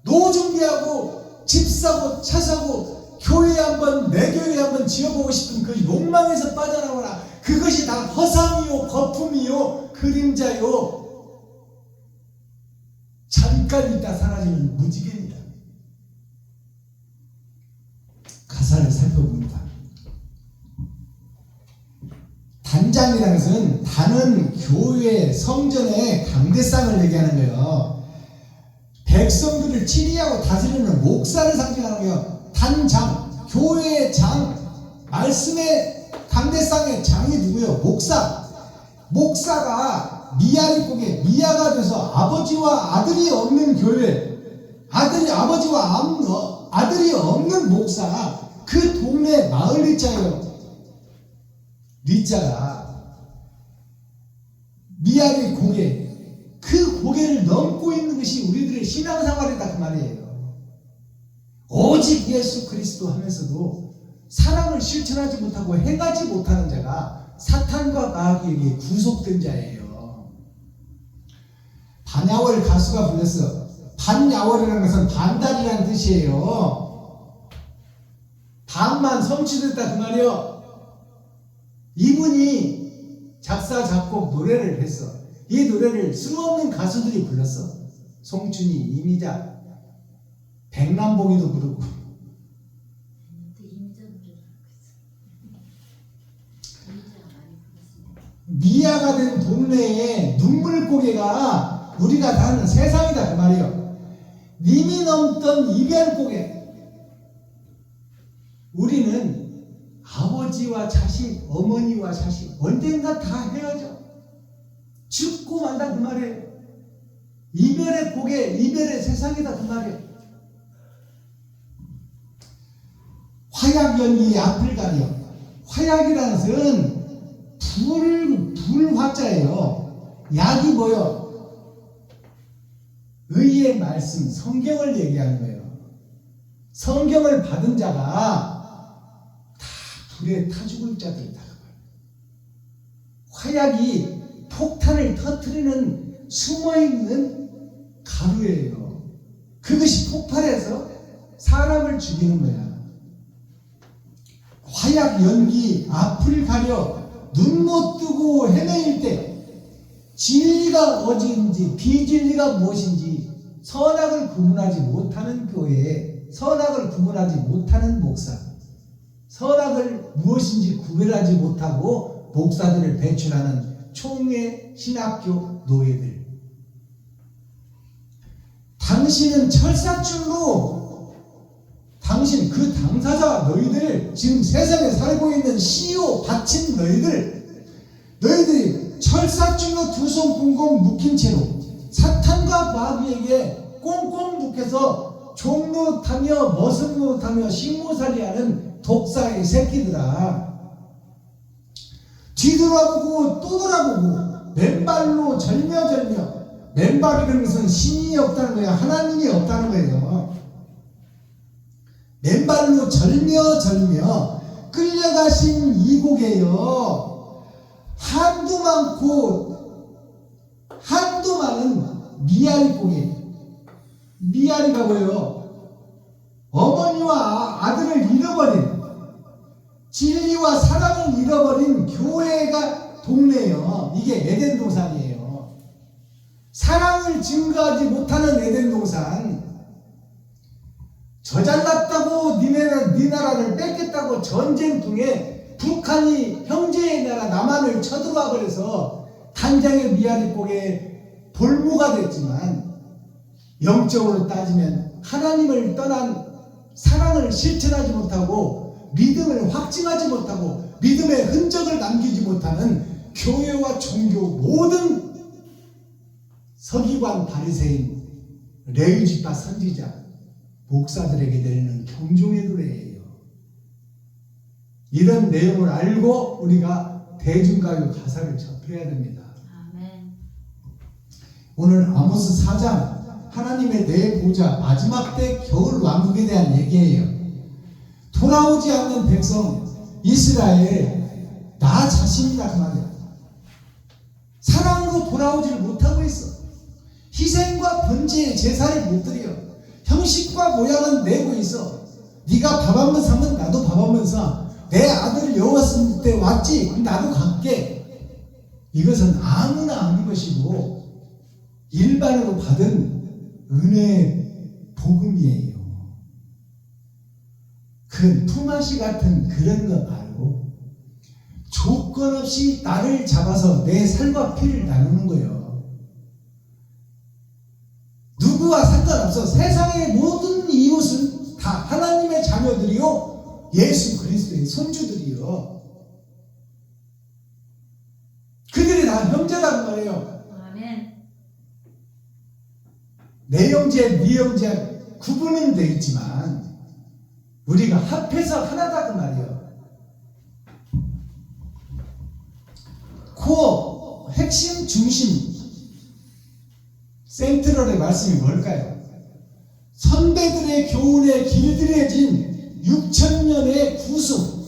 노 준비하고 집 사고 차 사고 교회 한번 내 교회 한번 지어보고 싶은 그 욕망에서 빠져나와라. 그것이 다 허상이요 거품이요 그림자요 잠깐 있다 사라지는 무지개입니다. 가사를 살펴봅니다. 단장이라는 것은 단은 교회 성전의 강대상을 얘기하는 거예요. 백성들을 치리하고 다스리는 목사를 상징하는 거예요. 단장, 교회의 장, 말씀의 강대상의 장이 누구예요? 목사. 목사가 미아리국에 미아가 돼서 아버지와 아들이 없는 교회, 아버지와 아들이 없는 목사, 그 동네 마을 리자예요. 리자가 미아리 고개, 그 고개를 넘고 있는 것이 우리들의 신앙생활이다 그 말이에요. 오직 예수 그리스도 하면서도 사랑을 실천하지 못하고 행하지 못하는 자가 사탄과 마귀에게 구속된 자예요. 반야월 가수가 불렀어. 반야월이라는 것은 반달이라는 뜻이에요. 반만 성취됐다 그 말이에요. 이분이 작사 작곡 노래를 했어. 이 노래를 수없는 가수들이 불렀어. 송춘이, 이미자, 백남봉이도 부르고. 이미자 노래를 하고 있어. 이미자가 많이 불렀습니다. 미아가 된 동네에 눈물고개가 우리가 사는 세상이다 그 말이에요. 님이 넘던 이별고개. 우리는 아버지와 자식, 어머니와 자식 언젠가 다 헤어져 죽고 만다 그 말이에요. 이별의 고개, 이별의 세상이다 그 말이에요. 화약 연기 앞을 가려. 화약이라는 것은 불화자예요. 약이 뭐요? 의의 말씀, 성경을 얘기하는 거예요. 성경을 받은 자가 다 불에 타 죽을 자들이다. 화약이 폭탄을 터뜨리는 숨어있는 가루예요. 그것이 폭발해서 사람을 죽이는 거야. 화약 연기 앞을 가려 눈 못 뜨고 헤매일 때 진리가 어디인지 비진리가 무엇인지 선악을 구분하지 못하는 교회, 선악을 구분하지 못하는 목사, 선악을 무엇인지 구별하지 못하고 목사들을 배출하는 총회 신학교 노예들. 당신은 철사줄로 당신 그 당사자 너희들, 지금 세상에 살고 있는 CEO 바친 너희들이 철사줄로 두 손 꽁꽁 묶인 채로 사탄과 마귀에게 꽁꽁 묶여서 종노릇하며 머슴노릇하며 식모살이하는 독사의 새끼들아. 뒤돌아보고 또 돌아보고 맨발로 절며. 맨발이라는 것은 신이 없다는 거예요. 하나님이 없다는 거예요. 맨발로 절며 끌려가신 이곡에요. 한도 많은 미아리 고개. 미아리가 뭐예요? 어머니와 아들을 잃어버린, 진리와 사랑을 잃어버린 교회가 동네예요. 이게 에덴 동산이에요. 사랑을 증거하지 못하는 에덴 동산. 저 잘났다고 네 나라를 뺏겠다고 전쟁통에 북한이 형제의 나라 남한을 쳐들어와 버려서 단장의 미아리곡에 볼모가 됐지만, 영적으로 따지면 하나님을 떠난 사랑을 실천하지 못하고 믿음을 확증하지 못하고 믿음의 흔적을 남기지 못하는 교회와 종교 모든 서기관 바리새인 레위지파 선지자 목사들에게 드리는 경종의 노래예요. 이런 내용을 알고 우리가 대중가요 가사를 접해야 됩니다. 아멘. 오늘 아모스 4장 하나님의 내 보좌 마지막 때 겨울 왕국에 대한 얘기예요. 돌아오지 않는 백성 이스라엘 나 자신이다 그 말이야. 사랑으로 돌아오지를 못하고 있어. 희생과 번제의 제사를 못 드려. 형식과 모양은 내고 있어. 네가 밥 한 번 사면 나도 밥 한 번 사. 내 아들 여웠을 때 왔지? 그럼 나도 갈게. 이것은 아무나 아는 것이고 일반으로 받은 은혜의 복음이에요. 그 품앗이 같은 그런 거 말고 조건 없이 나를 잡아서 내 살과 피를 나누는 거예요. 누구와 상관없어. 세상의 모든 이웃은 다 하나님의 자녀들이요 예수 그리스도의 손주들이요. 그들이 다 형제란 말이에요. 아멘. 내 형제, 네 형제 구분은 돼 있지만 우리가 합해서 하나다 그 말이에요. 코어, 핵심, 중심, 센트럴의 말씀이 뭘까요? 선배들의 교훈에 길들여진 6,000년의 구속,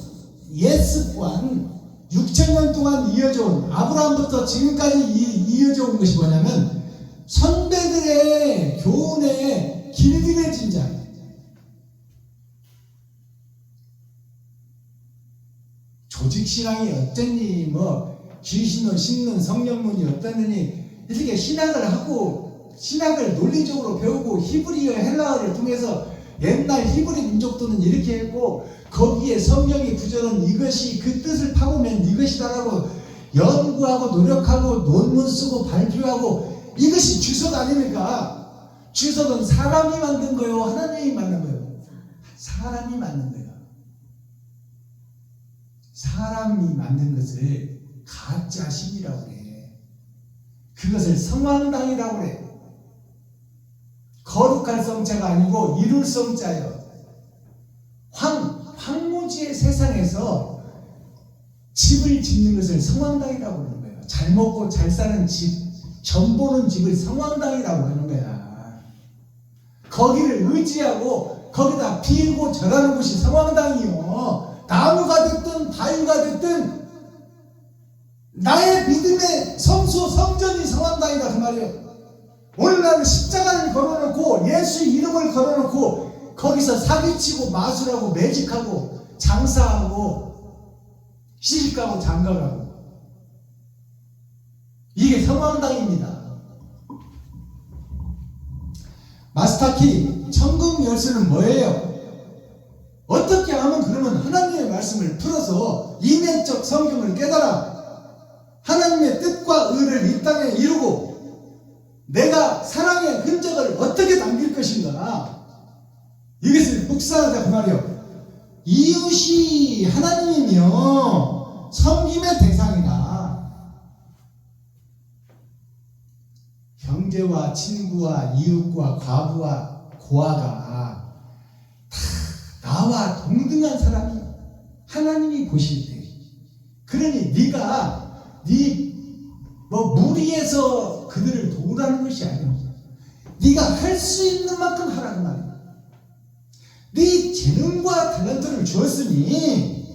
예습관, 6,000년 동안 이어져 온 아브라함부터 지금까지 이어져 온 것이 뭐냐면 선배들의 교훈에 길들여진 자. 조직신앙이 어쩌니 귀신을 씹는 성령론이 어떠느니 이렇게 신학을 하고 신학을 논리적으로 배우고 히브리어 헬라어를 통해서 옛날 히브리 민족들은 이렇게 했고 거기에 성경의 구절은 이것이 그 뜻을 파보면 이것이다라고 연구하고 노력하고 논문 쓰고 발표하고 이것이 주석 아닙니까? 주석은 사람이 만든 거요 하나님이 만든 거요? 사람이 만든 거예요. 사람이 만든 것을 가짜 신이라고 그래. 그것을 성왕당이라고 그래. 거룩할 성자가 아니고 이룰 성자예요. 황무지의 세상에서 집을 짓는 것을 성왕당이라고 그러는 거예요. 잘 먹고 잘 사는 집, 전 보는 집을 성왕당이라고 하는 거야. 거기를 의지하고 거기다 빌고 절하는 곳이 성왕당이요. 나무가 됐든 바위가 됐든 나의 믿음의 성소 성전이 성왕당이다 그 말이에요. 오늘날은 십자가를 걸어놓고 예수 이름을 걸어놓고 거기서 사기치고 마술하고 매직하고 장사하고 시집가고 장가가고 이게 성왕당입니다. 마스터키 천국 열쇠는 뭐예요? 어떻게 하면 그러면 하나님의 말씀을 풀어서 이면적 성경을 깨달아 하나님의 뜻과 의를 이 땅에 이루고 내가 사랑의 흔적을 어떻게 남길 것인가 이것을 묵상하자 그 말이요. 이웃이 하나님이며 섬김의 대상이다. 형제와 친구와 이웃과 과부와 고아가 나와 동등한 사람이 하나님이 보실 때 그러니 네가 무리해서 그들을 도우라는 것이 아니야. 네가 할 수 있는 만큼 하라는 말이야. 네 재능과 탤런트를 주었으니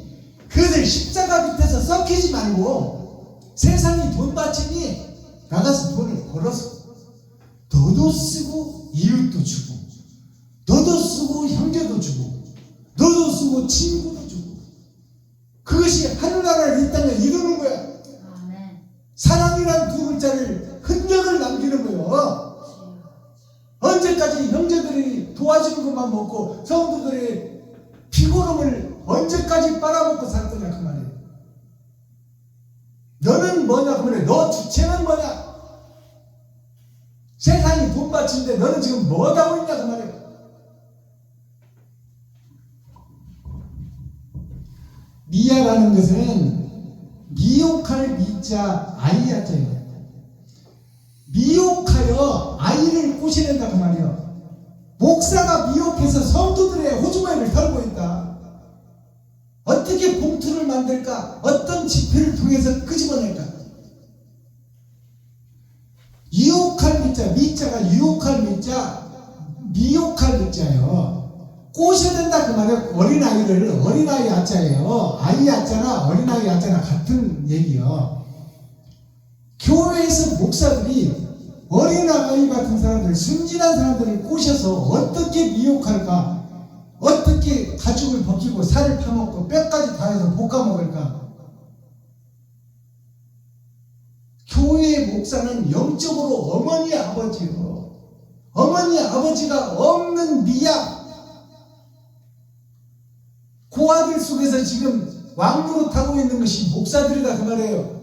그들 십자가 밑에서 썩히지 말고 세상이 돈 바치니 나가서 돈을 벌어서 너도 쓰고 이웃도 주고 너도 쓰고 형제도 주고 너도 쓰고 친구도 주고 그것이 하늘나라를 이 땅에 이루는 거야. 아멘. 사랑이란 두 글자를 흔적을 남기는 거예요. 언제까지 형제들이 도와주는 것만 먹고 성도들의 피고름을 언제까지 빨아먹고 살 거냐 그 말이에요. 너는 뭐냐 그 말이에요. 너 주체는 뭐냐. 세상이 돈 바치는데 너는 지금 뭐 하고 있냐 그 말이에요. 미아라는 것은 미혹할 미자 아이야자예요. 미혹하여 아이를 꼬셔낸다 그 말이에요. 목사가 미혹해서 성도들의 호주머니를 털고 있다. 어떻게 봉투를 만들까? 어떤 지폐를 통해서 끄집어낼까? 유혹할 미자, 미자가 유혹할 미자, 미혹할 미자예요. 꼬셔낸다 그 말이에요. 어린아이를, 어린아이 아자예요. 아이 아자나 어린아이 아자나 같은 얘기요. 교회에서 목사들이 어린아이 같은 사람들, 순진한 사람들을 꼬셔서 어떻게 미혹할까? 어떻게 가죽을 벗기고 살을 파먹고 뼈까지 다 해서 볶아먹을까? 교회의 목사는 영적으로 어머니 아버지요. 어머니 아버지가 없는 미약. 고아들 속에서 지금 왕노릇하고 있는 것이 목사들이다 그 말이에요.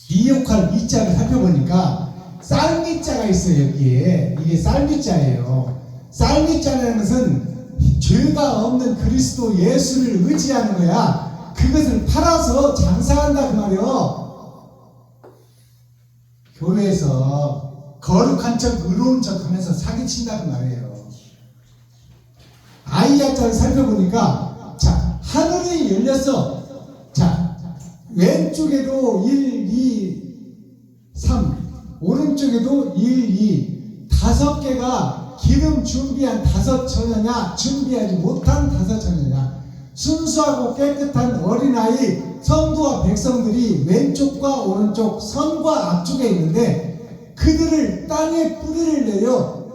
미혹할 미자를 살펴보니까 쌀미자가 있어요. 여기에 이게 쌀미자예요. 쌀미자라는 것은 죄가 없는 그리스도 예수를 의지하는 거야. 그것을 팔아서 장사한다 그 말이요. 교회에서 거룩한 척 의로운 척 하면서 사기친다 그 말이에요. 아이야자를 살펴보니까 자, 하늘이 열렸어. 자, 왼쪽에도 1, 2, 3 오른쪽에도 1, 2 다섯 개가 기름 준비한 다섯 처녀냐 준비하지 못한 다섯 처녀냐 순수하고 깨끗한 어린아이 성도와 백성들이 왼쪽과 오른쪽 선과 앞쪽에 있는데 그들을 땅에 뿌리를 내려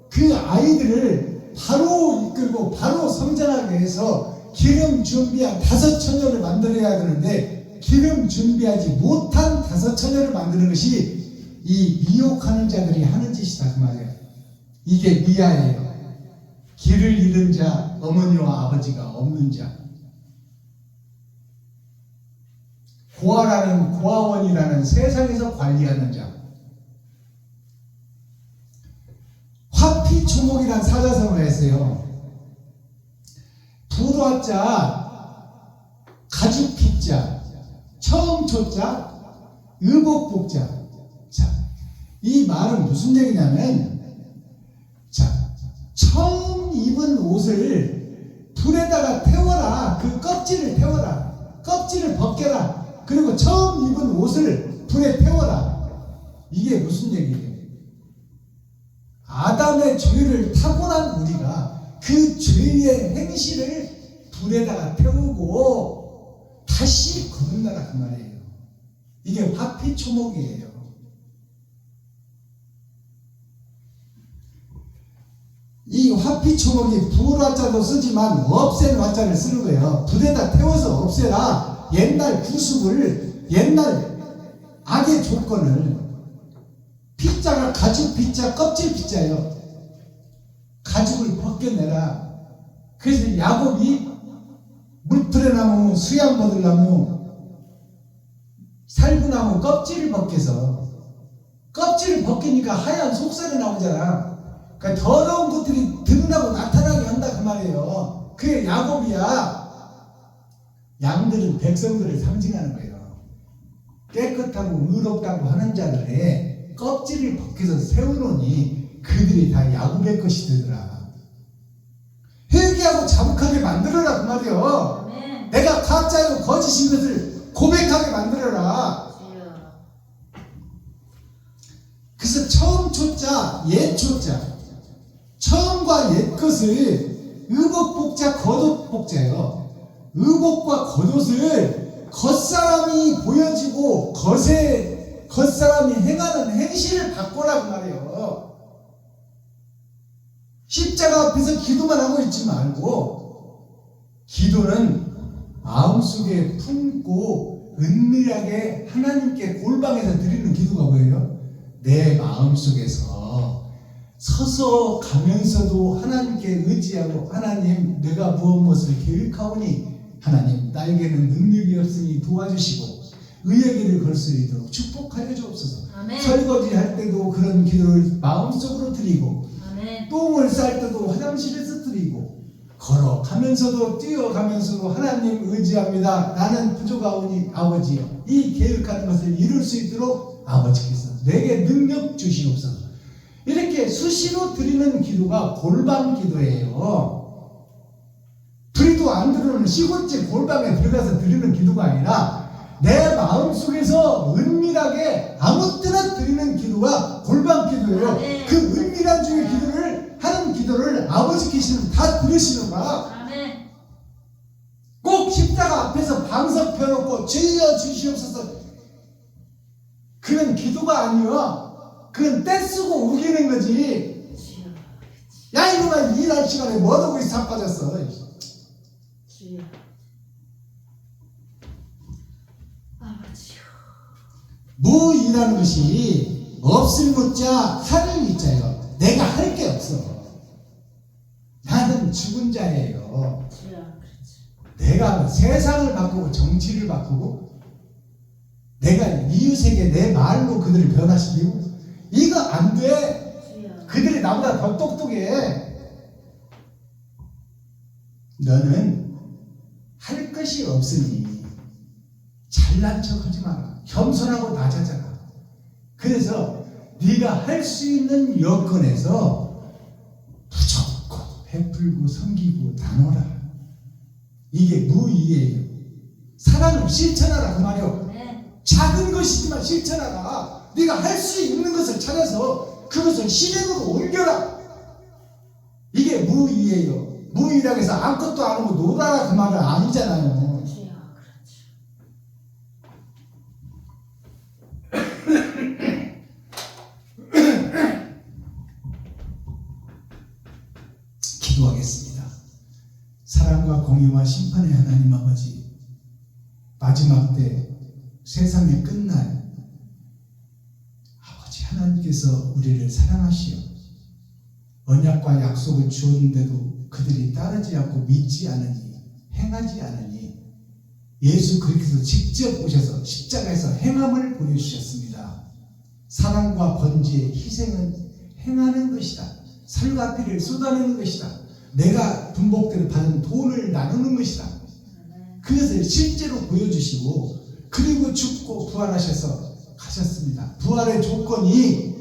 그 아이들을 바로 이끌고 바로 성장하게 해서 기름 준비한 다섯 처녀를 만들어야 되는데 기름 준비하지 못한 다섯 처녀를 만드는 것이 이 미혹하는 자들이 하는 짓이다 그 말이에요. 이게 미아예요. 길을 잃은 자, 어머니와 아버지가 없는 자. 고아라는 고아원이라는 세상에서 관리하는 자. 화피초목이라는 사자성어를 했어요. 불화자, 가죽피자, 처음 초자, 의복복자. 자, 이 말은 무슨 얘기냐면, 자, 처음 입은 옷을 불에다가 태워라. 그 껍질을 태워라. 껍질을 벗겨라. 그리고 처음 입은 옷을 불에 태워라. 이게 무슨 얘기예요? 아담의 죄를 타고난 우리가 그 죄의 행실을 불에다가 태우고 다시 거듭나라 그 말이에요. 이게 화피초목이에요. 이 화피초목이 불화자도 쓰지만 없앤 화자를 쓰는 거예요. 불에다 태워서 없애라. 옛날 구습을, 옛날 악의 조건을. 피자가 가죽 피자, 껍질 피자예요. 가죽을 벗겨내라. 그래서 야곱이 물풀에나무, 수양버들나무, 살구나무 껍질을 벗겨서 껍질을 벗기니까 하얀 속살이 나오잖아. 그러니까 더러운 것들이 드러나고 나타나게 한다 그 말이에요. 그게 야곱이야. 양들은 백성들을 상징하는 거예요. 깨끗하고 의롭다고 하는 자들의 껍질을 벗겨서 세우노니 그들이 다 야곱의 것이 되더라. 회개하고 자복하게 만들어라 그 말이요. 아멘. 내가 가짜요 거짓인 것을 고백하게 만들어라. 그래서 처음 초자, 옛 초자, 처음과 옛 것을 의복복자, 겉옷복자예요. 의복과 겉옷을 겉사람이 보여지고 겉사람이 행하는 행실을 바꿔라 그 말이에요. 십자가 앞에서 기도만 하고 있지 말고 기도는 마음속에 품고 은밀하게 하나님께 골방에서 드리는 기도가 뭐예요? 내 마음속에서 서서 가면서도 하나님께 의지하고 하나님 내가 무엇을 계획하오니 하나님 나에게는 능력이 없으니 도와주시고 의의 길을 걸 수 있도록 축복하여 주옵소서. 아멘. 설거지 할 때도 그런 기도를 마음속으로 드리고 아멘. 똥을 쌀 때도 화장실에서 드리고 걸어가면서도 뛰어가면서도 하나님 의지합니다. 나는 부족하오니 아버지여, 이 계획하는 것을 이룰 수 있도록 아버지께서 내게 능력 주시옵소서. 이렇게 수시로 드리는 기도가 골방 기도예요. 불도 안 들어오는 시골집 골방에 들어가서 드리는 기도가 아니라 내 마음속에서 은밀하게 아무 때나 드리는 기도가 골방 기도예요. 아멘. 그 은밀한 중의 기도를 하는 기도를 아버지께서는 다 들으시는 거야. 아멘. 꼭 십자가 앞에서 방석 펴놓고 주여 주시옵소서, 그건 기도가 아니야. 그건 떼쓰고 우기는 거지. 주여. 야 이놈아, 일할 시간에 뭐하고 있어 빠졌어. 주여. 아버지요. 무이라는 것이 없을 무자 하를 이자요. 내가 할 게 없어. 나는 죽은 자예요. 주여. 그렇지. 내가 세상을 바꾸고 정치를 바꾸고 내가 이웃에게 내 말로 그들을 변화시키고 이거 안 돼. 주여. 그들이 나보다 더 똑똑해. 너는 할 것이 없으니 잘난 척 하지 마라. 겸손하고 낮아져라. 그래서 네가 할 수 있는 여건에서 무조건 베풀고 섬기고 나눠라. 이게 무의예요. 사랑을 실천하라 그 말이요. 네. 작은 것이지만 실천하라. 네가 할 수 있는 것을 찾아서 그것을 실행으로 옮겨라. 이게 무의예요. 무의라고 해서 아무것도 안 하고 놀아라 그 말은 아니잖아요. 주여. 그렇지. 기도하겠습니다. 사랑과 공의와 심판의 하나님 아버지, 마지막 때 세상의 끝날 아버지 하나님께서 우리를 사랑하시어 언약과 약속을 주었는데도 그들이 따르지 않고 믿지 않으니, 행하지 않으니 예수 그리스도 직접 오셔서 십자가에서 행함을 보여주셨습니다. 사랑과 번제의 희생은 행하는 것이다. 살과 피를 쏟아내는 것이다. 내가 분복대로 받은 돈을 나누는 것이다. 그것을 실제로 보여주시고 그리고 죽고 부활하셔서 가셨습니다. 부활의 조건이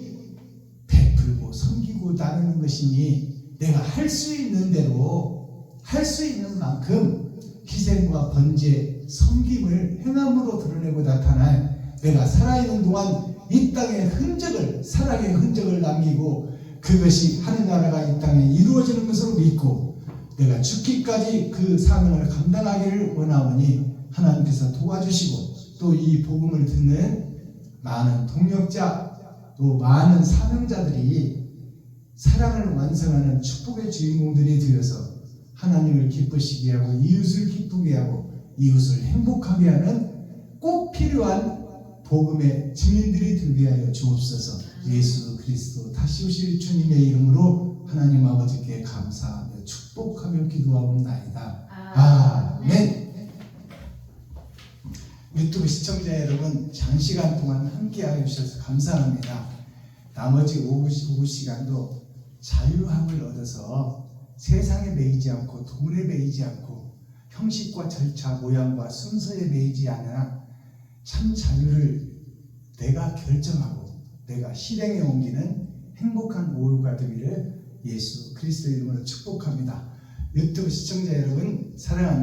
베풀고 섬기고 나누는 것이니 내가 할 수 있는 대로 할 수 있는 만큼 희생과 번제, 섬김을 행함으로 드러내고 나타날 내가 살아있는 동안 이 땅의 흔적을, 사랑의 흔적을 남기고 그것이 하늘나라가 이 땅에 이루어지는 것으로 믿고 내가 죽기까지 그 사명을 감당하기를 원하오니 하나님께서 도와주시고 또 이 복음을 듣는 많은 동역자 또 많은 사명자들이 사랑을 완성하는 축복의 주인공들이 되어서 하나님을 기쁘시게 하고 이웃을 기쁘게 하고 이웃을 행복하게 하는 꼭 필요한 복음의 증인들이 되게 하여 주옵소서. 예수 그리스도 다시 오실 주님의 이름으로 하나님 아버지께 감사하며 축복하며 기도하옵나이다. 아멘. 유튜브 시청자 여러분, 장시간 동안 함께하여 주셔서 감사합니다. 나머지 오후 시간도 자유함을 얻어서 세상에 매이지 않고 돈에 매이지 않고 형식과 절차, 모양과 순서에 매이지 않아 참 자유를 내가 결정하고 내가 실행에 옮기는 행복한 오후가 되기를 예수 그리스도 이름으로 축복합니다. 유튜브 시청자 여러분, 사랑합니다.